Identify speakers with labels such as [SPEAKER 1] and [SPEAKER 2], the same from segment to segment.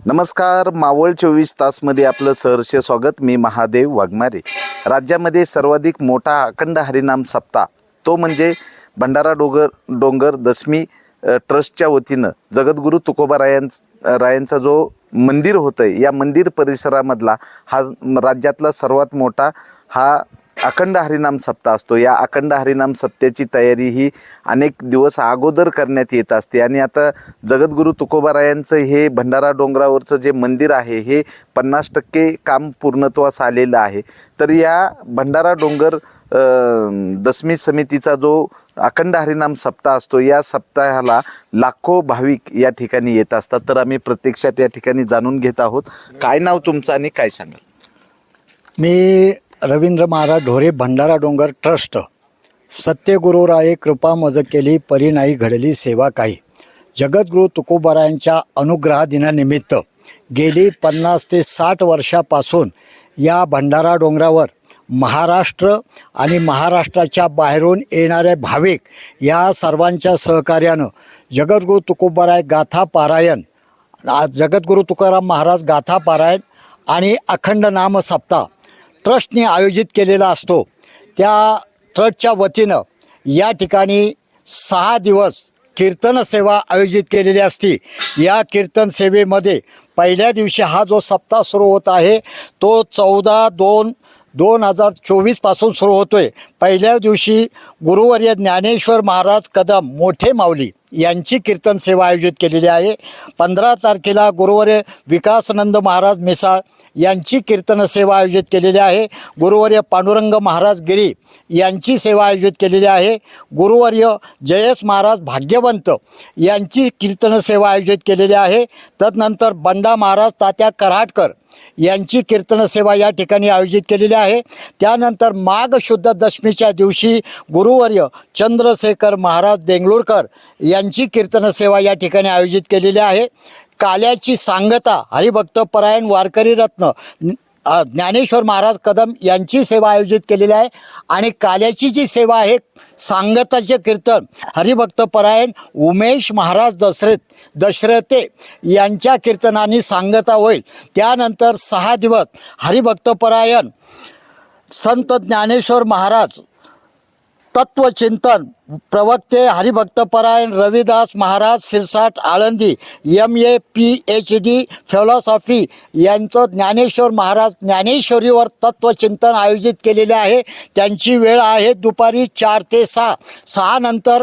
[SPEAKER 1] नमस्कार, मावळ 24 तासमध्ये आपलं सहर्ष स्वागत. मी महादेव वाघमारे. राज्यामध्ये सर्वाधिक मोठा अखंड हरिनाम सप्ताह तो म्हणजे भंडारा डोंगर दशमी ट्रस्टच्या वतीनं जगद्गुरू तुकोबा रायांचा जो मंदिर होतं आहे, या मंदिर परिसरामधला हा राज्यातला सर्वात मोठा हा अखंड हरिनाम सप्ताह असतो. या अखंड हरिनाम सप्त्याची तयारी ही अनेक दिवस अगोदर करण्यात येत असते आणि आता जगद्गुरू तुकोबा रायांचं हे भंडारा डोंगरावरचं जे मंदिर आहे हे 50% काम पूर्णत्वास आलेलं आहे. तर या भंडारा डोंगर दशमी समितीचा जो अखंड हरिनाम सप्ताह असतो, या सप्ताहाला लाखो भाविक या ठिकाणी येत असतात. तर आम्ही प्रत्यक्षात या ठिकाणी जाणून घेत आहोत. काय नाव तुमचं आणि काय सांगाल?
[SPEAKER 2] मी रवींद्र महाराज ढोरे, भंडारा डोंगर ट्रस्ट. सत्यगुरुराये कृपा मज केली, परी नाही घडली सेवा काही. जगद्गुरू तुकोबारायांच्या अनुग्रह दिनानिमित्त गेली 50 ते 60 वर्षापासून या भंडारा डोंगरावर महाराष्ट्र आणि महाराष्ट्राच्या बाहेरून येणारे भाविक या सर्वांच्या सहकार्यानं जगद्गुरू तुकोबाराय गाथा पारायण, जगद्गुरू तुकाराम महाराज गाथा पारायण आणि अखंड नाम सप्ताह ट्रस्टने आयोजित केलेला असतो. त्या ट्रस्टच्या वतीनं या ठिकाणी 6 दिवस कीर्तन सेवा आयोजित केलेली असते. या कीर्तन सेवेमध्ये पहिल्या दिवशी हा जो सप्ताह सुरू होत आहे तो 14/2/2024 पासून सुरू होतो आहे. पहिल्या दिवशी गुरुवर्य ज्ञानेश्वर महाराज कदम मोठे माऊली यांची कीर्तन सेवा आयोजित केलेली आहे. 15 तारखेला गुरुवर्य विकासानंद महाराज मिसाळ यांची कीर्तन सेवा आयोजित केलेली आहे. गुरुवर्य पांडुरंग महाराज गिरी यांची सेवा आयोजित केलेली आहे. गुरुवर्य जयेश महाराज भाग्यवंत यांची कीर्तन सेवा आयोजित केलेली आहे. तदनंतर बंडा महाराज तात्या कराडकर यांची कीर्तन सेवा या ठिकाणी आयोजित केलेली आहे. त्यानंतर माघ शुद्ध दशमीच्या दिवशी गुरुवर्य चंद्रशेखर महाराज देंगलूरकर यांची कीर्तन सेवा या ठिकाणी आयोजित केलेली आहे. काल्याची सांगता हरिभक्तपरायण वारकरी रत्न ज्ञानेश्वर महाराज कदम यांची सेवा आयोजित केलेली आहे. आणि काल्याची जी सेवा आहे, सांगताचे कीर्तन हरिभक्तपरायण उमेश महाराज दशरथे यांच्या कीर्तनाने सांगता होईल. त्यानंतर 6 दिवस हरिभक्तपरायण संत ज्ञानेश्वर महाराज तत्वचिंतन प्रवक्ते हरिभक्तपरायण Ravidas Maharaj Sirsat Alandi MA PhD philosophy यांचं ज्ञानेश्वर महाराज ज्ञानेश्वरीवर तत्वचिंतन आयोजित केलेले आहे. त्यांची वेळ आहे दुपारी 4 ते 6. 6 नंतर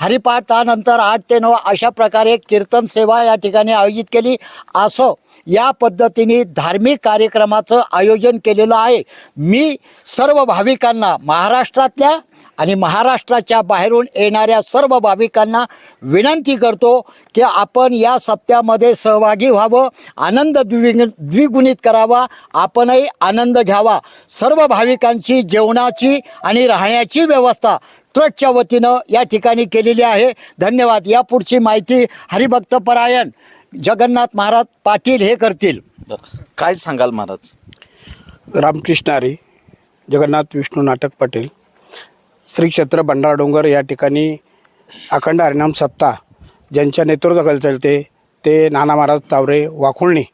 [SPEAKER 2] हरिपाठानंतर 8 ते 9 अशा प्रकारे कीर्तन सेवा या ठिकाणी आयोजित केली. असं या पद्धतीने धार्मिक कार्यक्रमाचं आयोजन केलेलं आहे. मी सर्व भाविकांना, महाराष्ट्रातल्या आणि महाराष्ट्राच्या बाहेरून येणाऱ्या सर्व भाविकांना विनंती करतो की आपण या सप्त्यामध्ये सहभागी व्हावं, आनंद द्विगुणित करावा, आपणही आनंद घ्यावा. सर्व भाविकांची जेवणाची आणि राहण्याची व्यवस्था ट्रस्टच्या वतीनं या ठिकाणी केलेली आहे. धन्यवाद. यापुढची माहिती हरिभक्तपरायण जगन्नाथ महाराज पाटील हे करतील.
[SPEAKER 1] काय सांगाल महाराज?
[SPEAKER 3] रामकृष्ण हरी, जगन्नाथ विष्णू नाटक पाटील, श्री क्षेत्र भंडारा डोंगर या ठिकाणी अखंड हरिनाम सप्ताह ज्यांच्या नेतृत्वाखाली चालते ते नाना महाराज तावरे वाकुळणी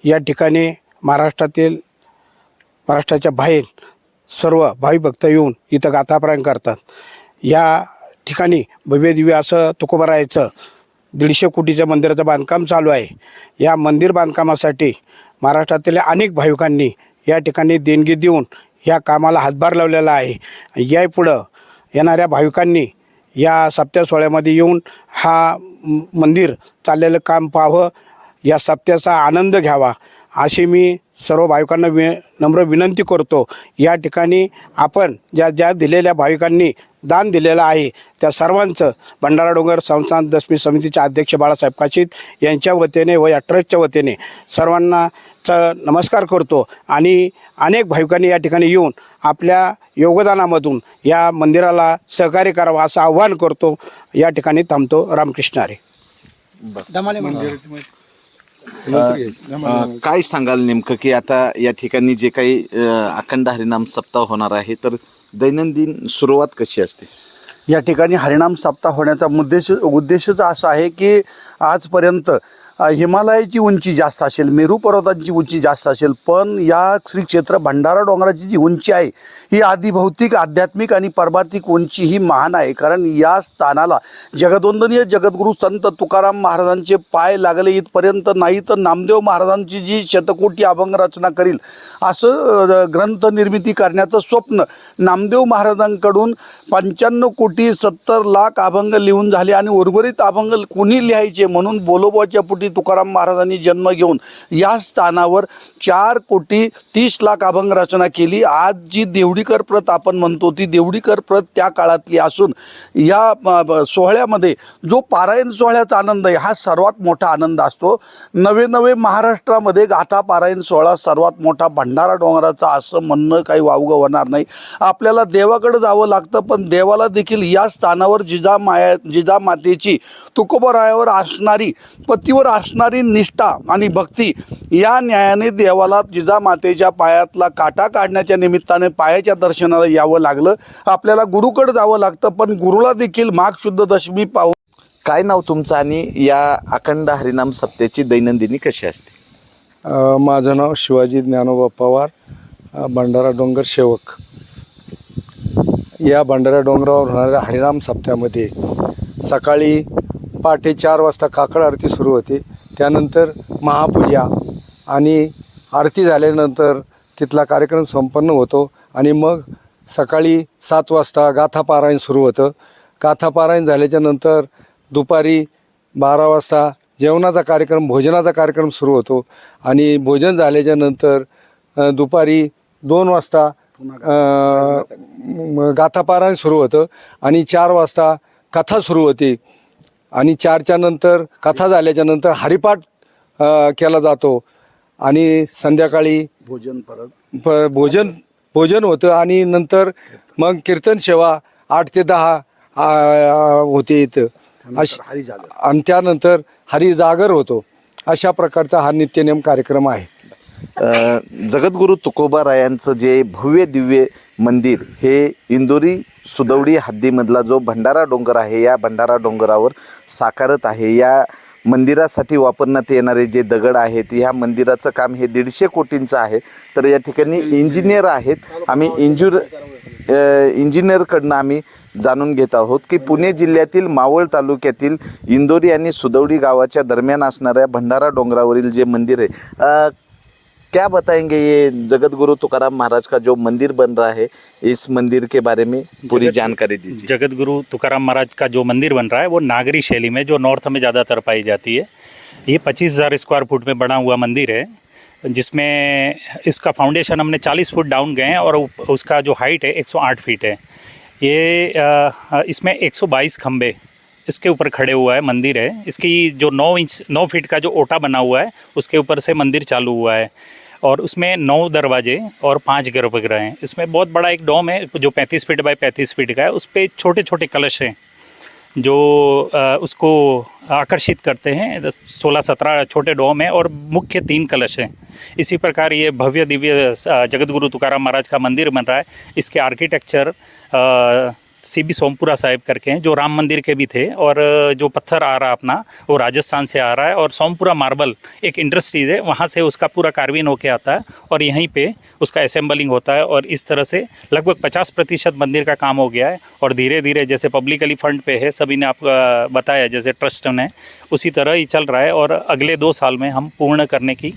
[SPEAKER 3] या ठिकाणी महाराष्ट्राच्या बाहेर सर्व भावी भक्त येऊन इथं गाथापारायण करतात. या ठिकाणी भव्य दिव्य असं तुकोबारायाचं 150 कोटीच्या मंदिराचं बांधकाम चालू आहे. या मंदिर बांधकामासाठी महाराष्ट्रातील अनेक भाविकांनी या ठिकाणी देणगी देऊन या कामाला हातभार लावलेला आहे. यापुढं येणाऱ्या भाविकांनी या सप्त्या सोहळ्यामध्ये येऊन हा मंदिर चाललेलं काम पाहावं, या सप्त्याचा आनंद घ्यावा अशी मी सर्व भाविकांना नम्र विनंती करतो. या ठिकाणी आपण ज्या दिलेल्या भाविकांनी दान दिलेलं आहे त्या सर्वांचं भंडारा डोंगर संस्थान दशमी समितीचे अध्यक्ष बाळासाहेब काशीद यांच्या वतीने व या ट्रस्टच्या वतीने सर्वांना नमस्कार करतो. आणि अनेक भाविकांनी या ठिकाणी येऊन आपल्या योगदानामधून या मंदिराला सहकार्य करावं असं आव्हान करतो. या ठिकाणी थांबतो. रामकृष्ण हरी.
[SPEAKER 1] काय सांगाल नेमकं की आता या ठिकाणी जे काही अखंड हरिनाम सप्ताह होणार आहे, तर दैनंदिन सुरुवात कशी असते?
[SPEAKER 4] या ठिकाणी हरिनाम सप्ताह होण्याचा उद्देशच असा आहे की आजपर्यंत हिमालयाची उंची जास्त असेल, मेरू पर्वतांची उंची जास्त असेल, पण या श्री क्षेत्र भंडारा डोंगराची जी उंची आहे ही आदिभौतिक, आध्यात्मिक आणि परमार्थिक उंची ही महान आहे. कारण या स्थानाला जगदवंदनीय जगद्गुरू संत तुकाराम महाराजांचे पाय लागले इथपर्यंत नाही तर नामदेव महाराजांची जी शतकोटी अभंग रचना करील असं ग्रंथ निर्मिती करण्याचं स्वप्न नामदेव महाराजांकडून 95,70,00,000 अभंग लिहून झाले आणि उर्वरित अभंग कोणी लिहायचे म्हणून बोलोबाच्या पोटी तुकाराम महाराजांनी जन्म घेऊन या स्थानावर 4,30,00,000 अभंग रचना केली. आज जी देवडीकर प्रत आपण म्हणतो ती देवडीकर प्रत त्या काळातली असून या सोहळ्यामध्ये जो पारायण सोहळ्याचा आनंद आहे हा सर्वात मोठा आनंद असतो. नवे महाराष्ट्रामध्ये गाथा पारायण सोहळा सर्वात मोठा भंडारा डोंगराचा असं म्हणणं काही वावगं होणार नाही. आपल्याला देवाकडे जावं लागतं, पण देवाला देखील या स्थानावर जिजामातेची तुकोबारायावर असणारी, पतीवर असणारी निष्ठा आणि भक्ती या न्यायाने देवाला जिजामातेच्या पायातला काटा काढण्याच्या निमित्ताने पायाच्या दर्शनाला यावं लागलं. आपल्याला गुरुकडे जावं लागतं, पण गुरुला देखील माघ शुद्ध दशमी पाहून.
[SPEAKER 1] काय नाव तुमचं आणि या अखंड हरिनाम सप्त्याची दैनंदिनी कशी असते?
[SPEAKER 5] माझं नाव शिवाजी ज्ञानोबा पवार, भंडारा डोंगर सेवक. या भंडारा डोंगरावर होणाऱ्या हरिनाम सप्त्यामध्ये सकाळी पहाटे 4 वाजता काकड आरती सुरू होते. त्यानंतर महापूजा आणि आरती झाल्यानंतर तिथला कार्यक्रम संपन्न होतो आणि मग सकाळी 7 वाजता गाथापारायण सुरू होतं. गाथापारायण झाल्याच्या नंतर दुपारी 12 वाजता जेवणाचा कार्यक्रम, भोजनाचा कार्यक्रम सुरू होतो आणि भोजन झाल्याच्या नंतर दुपारी 2 वाजता गाथापारायण सुरू होतं आणि 4 वाजता कथा सुरू होते आणि 4च्या नंतर कथा झाल्याच्या नंतर हरिपाठ केला जातो आणि संध्याकाळी भोजन होतं आणि नंतर मग कीर्तन सेवा 8 ते 10 होते इथं आणि त्यानंतर हरिजागर होतो. अशा प्रकारचा हा नित्यनेम कार्यक्रम आहे.
[SPEAKER 1] जगद्गुरू तुकोबारायांचं जे भव्य दिव्य मंदिर हे इंदोरी सुदवडी हद्दीमधला जो भंडारा डोंगर आहे या भंडारा डोंगरावर साकारत आहे. या मंदिरासाठी वापरण्यात येणारे जे दगड आहेत, ह्या मंदिराचं काम हे 150 कोटींचं आहे. तर या ठिकाणी इंजिनियर आहेत. आम्ही इंजिनियरकडनं आम्ही जाणून घेत आहोत की पुणे जिल्ह्यातील मावळ तालुक्यातील इंदोरी आणि सुदवडी गावाच्या दरम्यान असणाऱ्या भंडारा डोंगरावरील जे मंदिर आहे, क्या बताएंगे ये जगतगुरु तुकाराम महाराज का जो मंदिर बन रहा है, इस मंदिर के बारे में पूरी जानकारी दीजिए.
[SPEAKER 6] जगतगुरु तुकाराम महाराज का जो मंदिर बन रहा है वो नागरी शैली में, जो नॉर्थ में ज़्यादातर पाई जाती है. ये 25,000 स्क्वायर फुट में बना हुआ मंदिर है, जिसमें इसका फाउंडेशन हमने 40 फुट डाउन गए हैं और उसका जो हाइट है 108 फीट है. ये इसमें 122 खंबे इसके ऊपर खड़े हुआ है मंदिर है. इसकी जो 9 फीट का जो ओटा बना हुआ है उसके ऊपर से मंदिर चालू हुआ है और उसमें 9 दरवाजे और 5 गर्भगृह हैं. इसमें बहुत बड़ा एक डोम है जो 35 फीट बाय 35 फीट का है. उस पर छोटे छोटे कलश हैं जो उसको आकर्षित करते हैं. 16-17 छोटे डोम हैं और मुख्य 3 कलश हैं. इसी प्रकार ये भव्य दिव्य जगतगुरु तुकाराम महाराज का मंदिर बन रहा है. इसके आर्किटेक्चर CB सोमपुरा साहिब करके हैं, जो राम मंदिर के भी थे. और जो पत्थर आ रहा अपना वो राजस्थान से आ रहा है और सोमपुरा मार्बल एक इंडस्ट्रीज़ है, वहाँ से उसका पूरा कार्विन होके आता है और यहीं पे उसका असेंबलिंग होता है. और इस तरह से लगभग 50% मंदिर का काम हो गया है और धीरे धीरे जैसे पब्लिकली फंड पे है, सभी ने आपको बताया जैसे ट्रस्ट ने, उसी तरह ही चल रहा है. और अगले 2 साल में हम पूर्ण करने की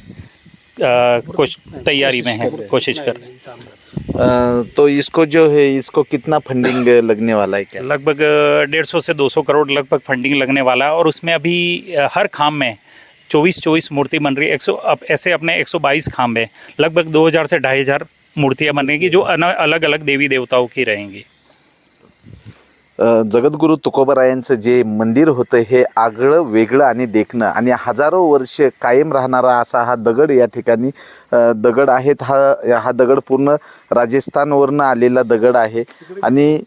[SPEAKER 6] तैयारी में हैं, कोशिश कर रहे हैं.
[SPEAKER 1] तो इसको जो है, इसको कितना फंडिंग लगने वाला है? क्या
[SPEAKER 6] लगभग 150 से 200 करोड़ लगभग फंडिंग लगने वाला है. और उसमें अभी हर खाम में 24 मूर्ति बन रही है. ऐसे अपने 122 खाम है, लगभग 2000 से 2500 मूर्तियाँ बनेगी जो अलग अलग देवी देवताओं की रहेंगी.
[SPEAKER 1] जगद्गुरू तुकोबारायांचं जे मंदिर होतं हे आगळं वेगळं आणि देखणं आणि हजारो वर्ष कायम राहणारा असा हा दगड या ठिकाणी दगड आहेत. हा दगड पूर्ण राजस्थानवरनं आलेला दगड आहे आणि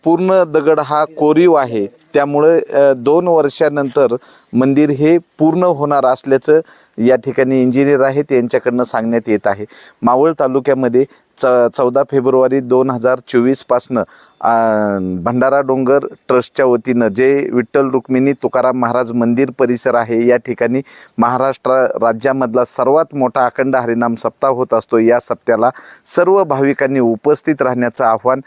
[SPEAKER 1] पूर्ण दगड हा कोरीव आहे. त्यामुळे 2 वर्षानंतर मंदिर हे पूर्ण होणार असल्याचं या ठिकाणी इंजिनियर आहेत यांच्याकडनं सांगण्यात येत आहे. मावळ तालुक्यामध्ये 14 फेब्रुवारी 2024 पासनं भंडारा डोंगर ट्रस्टच्या वतीनं जे विठ्ठल रुक्मिणी तुकाराम महाराज मंदिर परिसर आहे, या ठिकाणी महाराष्ट्र राज्यामधला सर्वात मोठा अखंड हरिनाम सप्ताह होत असतो. या सप्त्याला सर्व भाविकांनी उपस्थित राहण्याचं आव्हान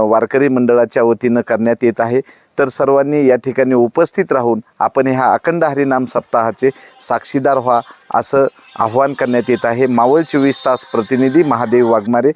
[SPEAKER 1] वारकरी मंडळाच्या वतीनं करण्यात येत आहे. तर सर्वांनी या ठिकाणी उपस्थित राहून आपण ह्या अखंड हरिनाम सप्ताहाचे साक्षीदार व्हा असं आव्हान करण्यात येत आहे. मावळ 24 तास प्रतिनिधी महादेव वाघमारे.